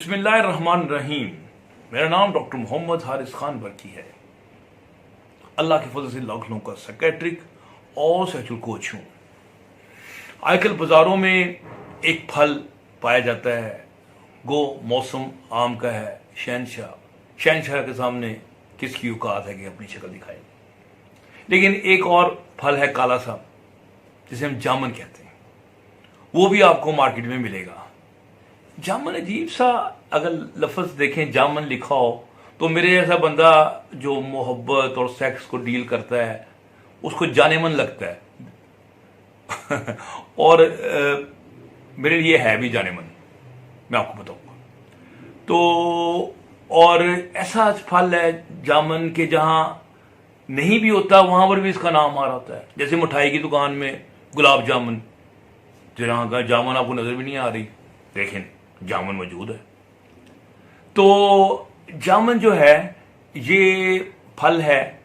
बिस्मिल्लाहिर्रहमानिर्रहीम। मेरा नाम डॉक्टर मोहम्मद हारिस खान बरकी है। अल्लाह के फजल से लाख लोगों का साइकेट्रिक और सेक्सुअल कोच हूँ। आजकल बाज़ारों में एक फल पाया जाता है, गो मौसम आम का है, शहनशाह। शहनशाह के सामने किसकी औकात है कि अपनी शक्ल दिखाए। लेकिन एक और फल है काला सा, जिसे हम जामुन कहते हैं, वो भी आपको मार्केट में मिलेगा। जामुन अजीब सा, अगर लफ्ज़ देखें जामुन लिखा हो तो मेरे जैसा बंदा जो मोहब्बत और सेक्स को डील करता है उसको जाने मन लगता है और मेरे लिए है भी जाने मन, मैं आपको बताऊंगा। तो और ऐसा फल है जामुन के, जहां नहीं भी होता वहां पर भी इसका नाम आ रहा होता है। जैसे मिठाई की दुकान में गुलाब जामुन, जहां का जामुन आपको नजर भी नहीं आ रही, देखें जामुन मौजूद है। तो जामुन जो है ये फल है,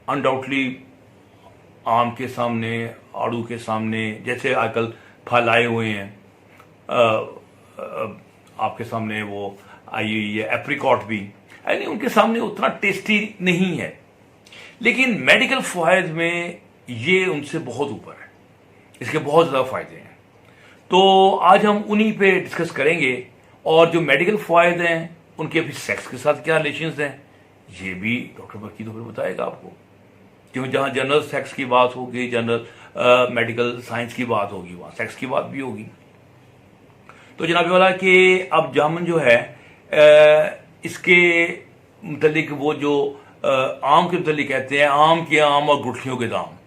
अनडाउटली आम के सामने, आड़ू के सामने, जैसे आजकल फल आए हुए हैं आपके सामने, वो आई हुई है एप्रिकॉट भी, यानी उनके सामने उतना टेस्टी नहीं है, लेकिन मेडिकल फायदे में ये उनसे बहुत ऊपर है। इसके बहुत ज़्यादा फायदे हैं। तो आज हम उन्हीं पे डिस्कस करेंगे, और जो मेडिकल फायदे हैं उनके फिर सेक्स के साथ क्या रिलेशंस हैं ये भी डॉक्टर बरकी तो फिर बताएगा आपको। क्योंकि जहां जनरल सेक्स की बात होगी, जनरल मेडिकल साइंस की बात होगी, वहां सेक्स की बात भी होगी। तो जनाब वाला कि अब जामुन जो है इसके मुतलिक वो जो आम के मुतलिक कहते हैं, आम के आम और गुठलियों के दाम।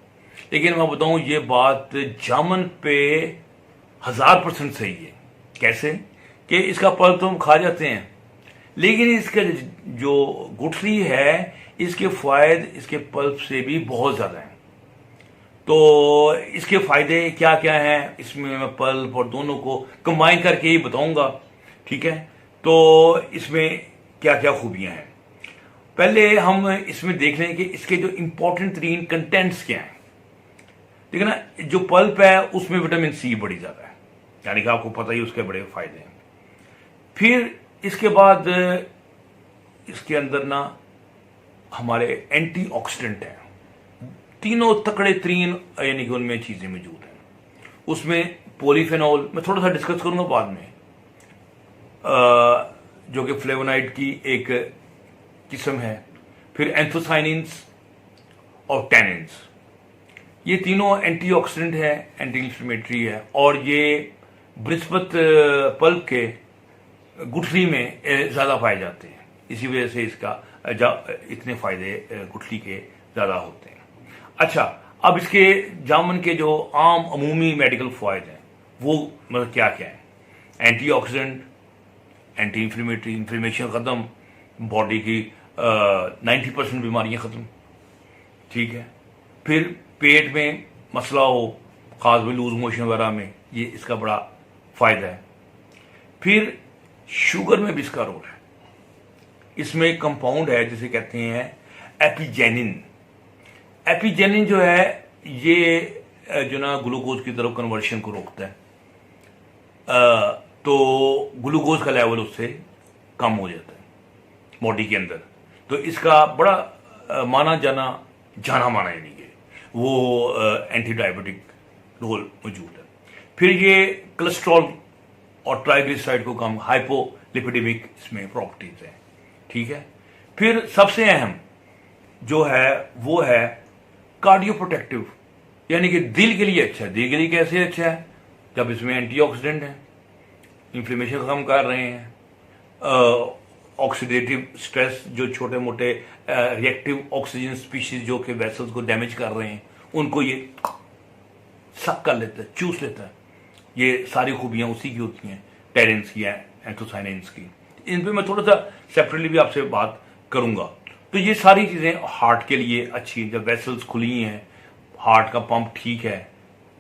लेकिन मैं बताऊं ये बात जामुन पे 1000% सही है। कैसे कि इसका पल्प तो हम खा जाते हैं, लेकिन इसका जो गुठली है इसके फायदे इसके पल्प से भी बहुत ज़्यादा हैं। तो इसके फायदे क्या क्या हैं, इसमें मैं पल्प और दोनों को कंबाइन करके ही बताऊंगा, ठीक है। तो इसमें क्या क्या खूबियां हैं, पहले हम इसमें देख लें कि इसके जो इंपॉर्टेंट 3 कंटेंट्स क्या हैं। ठीक है ना, जो पल्प है उसमें विटामिन सी बड़ी ज़्यादा है, यानी कि आपको पता ही उसके बड़े फायदे हैं। फिर इसके बाद इसके अंदर ना हमारे एंटीऑक्सीडेंट हैं, तीनों तकड़े तरीन, यानी कि उनमें चीज़ें मौजूद हैं। उसमें पॉलीफेनॉल मैं थोड़ा सा डिस्कस करूंगा बाद में, जो कि फ्लेवोनाइड की एक किस्म है। फिर एंथोसाइनिन्स और टैनिन्स, ये तीनों एंटीऑक्सीडेंट है, एंटी इंफ्लेमेटरी है, और ये बृहस्पत पल्प के गुठली में ज़्यादा पाए जाते हैं। इसी वजह से इसका इतने फायदे गुठली के ज़्यादा होते हैं। अच्छा, अब इसके जामुन के जो आम अमूमी मेडिकल फायदे हैं वो मतलब क्या क्या है। एंटीऑक्सीडेंट, एंटी इंफ्लेमेटरी, इंफ्लेमेशन ख़त्म, बॉडी की 90% बीमारियां ख़त्म, ठीक है। फिर पेट में मसला हो, खास में लूज मोशन वगैरह में, ये इसका बड़ा फायदा है। फिर शुगर में भी इसका रोल है। इसमें एक कंपाउंड है जिसे कहते हैं एपिजेनिन। एपिजेनिन जो है ये जो ना ग्लूकोज की तरफ कन्वर्शन को रोकता है, तो ग्लूकोज का लेवल उससे कम हो जाता है बॉडी के अंदर। तो इसका बड़ा माना माना यानी कि वो एंटी डायबिटिक रोल मौजूद है। फिर ये कोलेस्ट्रॉल और ट्राइग्लिसराइड को कम, हाइपोलिपिडेमिक इसमें प्रॉपर्टीज है, ठीक है। फिर सबसे अहम जो है वो है कार्डियो प्रोटेक्टिव, यानी कि दिल के लिए अच्छा है। दिल के लिए कैसे अच्छा है, जब इसमें एंटीऑक्सीडेंट है, इन्फ्लेमेशन कम कर रहे हैं, ऑक्सीडेटिव स्ट्रेस, जो छोटे मोटे रिएक्टिव ऑक्सीजन स्पीशीज जो कि वेसल्स को डैमेज कर रहे हैं, उनको ये सक कर लेता है, चूस लेता है। ये सारी खूबियां उसी की होती हैं, टेरेंस की, एंथोसाइनिन्स की। इन पे मैं थोड़ा सा सेपरेटली भी आपसे बात करूंगा। तो ये सारी चीज़ें हार्ट के लिए अच्छी हैं। जब वेसल्स खुली हैं, हार्ट का पंप ठीक है,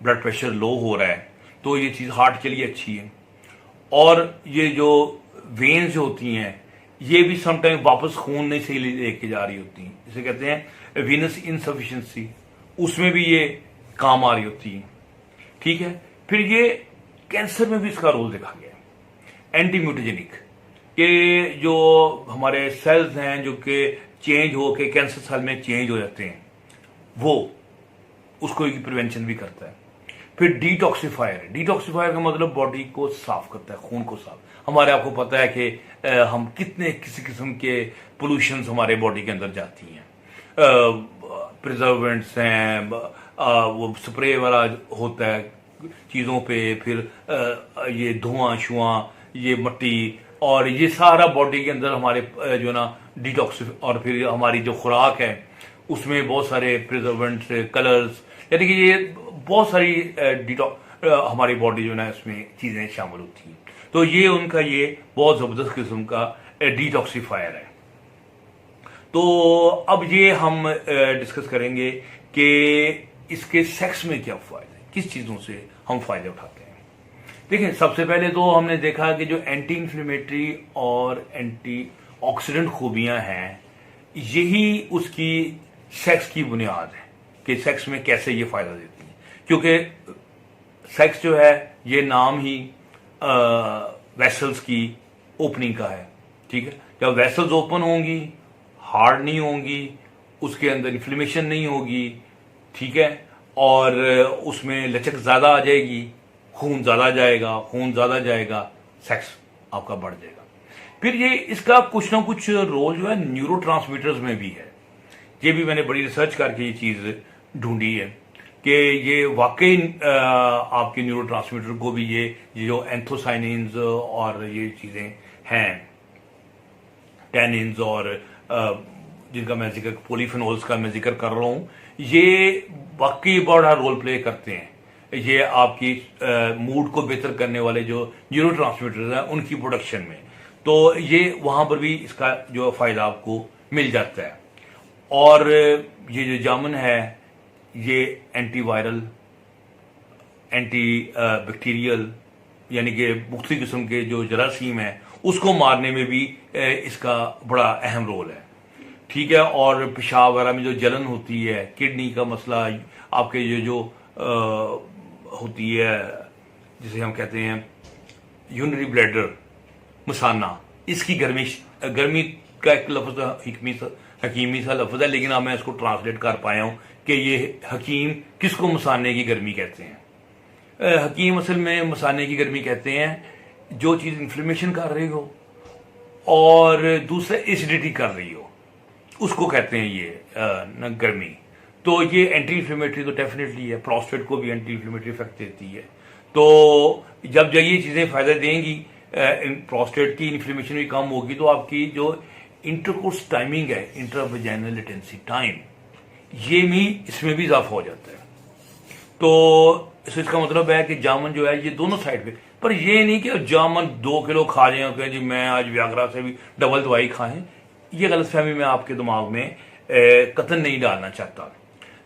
ब्लड प्रेशर लो हो रहा है, तो ये चीज़ हार्ट के लिए अच्छी है। और ये जो वेन्स जो होती हैं ये भी समटाइम वापस खून नहीं सही लेके जा रही होती हैं, इसे कहते हैं वीनस इनसफिशिएंसी, उसमें भी ये काम आ रही होती है, ठीक है। फिर ये कैंसर में भी इसका रोल देखा गया है। एंटी म्यूटोजेनिक, कि जो हमारे सेल्स हैं जो कि चेंज हो के कैंसर सेल में चेंज हो जाते हैं, वो उसको प्रिवेंशन भी करता है। फिर डिटॉक्सिफायर का मतलब बॉडी को साफ करता है, खून को साफ। हमारे आपको पता है कि हम कितने किसी किस्म के पोल्यूशन हमारे बॉडी के अंदर जाती हैं, प्रिजर्वेंट्स हैं, वो स्प्रे वाला होता है चीज़ों पे, फिर ये धुआं शुआं, ये मट्टी, और ये सारा बॉडी के अंदर हमारे जो ना डिटॉक्सिफ, और फिर हमारी जो खुराक है उसमें बहुत सारे प्रिजर्वेंट्स, कलर्स, यानी कि ये बहुत सारी हमारी बॉडी जो ना इसमें चीज़ें शामिल होती हैं। तो ये उनका ये बहुत ज़बरदस्त किस्म का डिटॉक्सिफायर है। तो अब ये हम डिस्कस करेंगे कि इसके सेक्स में क्या फायदे, किस चीज़ों से हम फायदे उठाते हैं। देखिए, सबसे पहले तो हमने देखा कि जो एंटी इन्फ्लेमेटरी और एंटी ऑक्सीडेंट खूबियां हैं, यही उसकी सेक्स की बुनियाद है कि सेक्स में कैसे ये फायदा देती है। क्योंकि सेक्स जो है ये नाम ही वेसल्स की ओपनिंग का है, ठीक है। जब वेसल्स ओपन होंगी, हार्ड नहीं होंगी, उसके अंदर इन्फ्लेमेशन नहीं होगी, ठीक है, और उसमें लचक ज्यादा आ जाएगी, खून ज्यादा जाएगा, सेक्स आपका बढ़ जाएगा। फिर ये इसका कुछ ना कुछ रोल जो है न्यूरोट्रांसमीटर्स में भी है। ये भी मैंने बड़ी रिसर्च करके ये चीज ढूंढी है कि ये वाकई आपके न्यूरोट्रांसमीटर को भी ये जो एंथोसाइनिन्स और ये चीजें हैं, टैनिन्स और जिनका मैं जिक्र, पॉलीफेनोल्स का मैं जिक्र कर रहा हूं, ये वाकई बड़ा रोल प्ले करते हैं। ये आपकी मूड को बेहतर करने वाले जो न्यूरोट्रांसमीटर्स हैं उनकी प्रोडक्शन में, तो ये वहां पर भी इसका जो फायदा आपको मिल जाता है। और ये जो जामुन है ये एंटीवायरल, एंटी बैक्टीरियल, यानी कि मुख्तलिफ किस्म के जो जरासीम है उसको मारने में भी इसका बड़ा अहम रोल है, ठीक है। और पेशाब वगैरह में जो जलन होती है, किडनी का मसला, आपके ये जो होती है जिसे हम कहते हैं यूरिनरी ब्लैडर, मसाना, इसकी गर्मी का एक लफ्ज हकीमी सा लफ्ज है, लेकिन अब मैं इसको ट्रांसलेट कर पाया हूं कि ये हकीम किसको मसाने की गर्मी कहते हैं। हकीम असल में मसाने की गर्मी कहते हैं जो चीज इन्फ्लेमेशन कर रही हो और दूसरा एसिडिटी कर रही हो, उसको कहते हैं ये गर्मी। तो ये एंटी इन्फ्लेमेटरी तो डेफिनेटली है, प्रोस्टेट को भी एंटी इन्फ्लेमेटरी इफेक्ट देती है। तो जब ये चीजें फायदा देंगी, प्रोस्टेट की इन्फ्लेमेशन भी कम होगी, तो आपकी जो इंटरकोर्स टाइमिंग है, इंट्रावेजाइनल लेटेंसी टाइम, ये भी इसमें भी इजाफा हो जाता है। तो इसका मतलब है कि जामुन जो है ये दोनों साइड पे, पर ये नहीं कि जामुन 2 किलो खा जाए जी मैं आज व्याग्रा से भी डबल दवाई खाएं, ये गलतफहमी मैं आपके दिमाग में कतन नहीं डालना चाहता।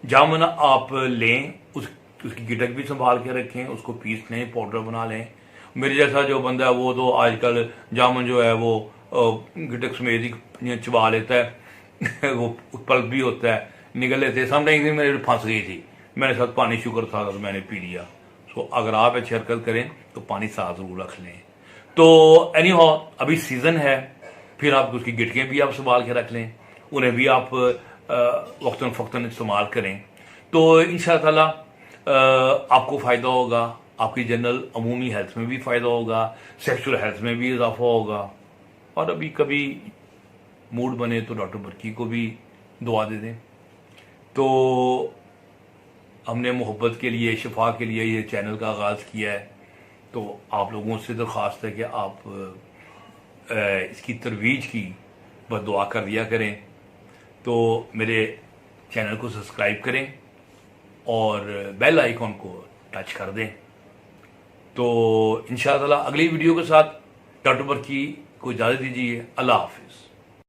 जामुन आप लें, उसकी गिटक भी संभाल के रखें, उसको पीस लें, पाउडर बना लें। मेरे जैसा जो बंदा है वो तो आजकल जामुन जो है वो गिटक समेत ही चबा लेता है वो पल्प भी होता है, निकल लेते हैं। समटाइम्स मेरे फंस गई थी, मेरे साथ पानी शुगर था तो मैंने पी लिया। सो अगर आप अच्छी हरकत करें तो पानी साथ जरूर रख लें। तो एनी हाउ अभी सीजन है, फिर आप उसकी गिटकें भी आप संभाल के रख लें, उन्हें भी आप वक्तन फ़क्तन इस्तेमाल करें। तो इंशाअल्लाह आपको फ़ायदा होगा, आपकी जनरल अमूमी हेल्थ में भी फ़ायदा होगा, सेक्सुअल हेल्थ में भी इजाफा होगा। और अभी कभी मूड बने तो डॉक्टर बर्की को भी दुआ दे दें। तो हमने मोहब्बत के लिए, शिफा के लिए ये चैनल का आगाज़ किया है, तो आप लोगों से दरख्वास्त है कि आप इसकी तरवीज की बस दुआ कर दिया करें। तो मेरे चैनल को सब्सक्राइब करें और बेल आइकॉन को टच कर दें। तो इंशाअल्लाह अगली वीडियो के साथ डॉक्टर बर्की को इजाज़त दीजिए। अल्लाह हाफिज़।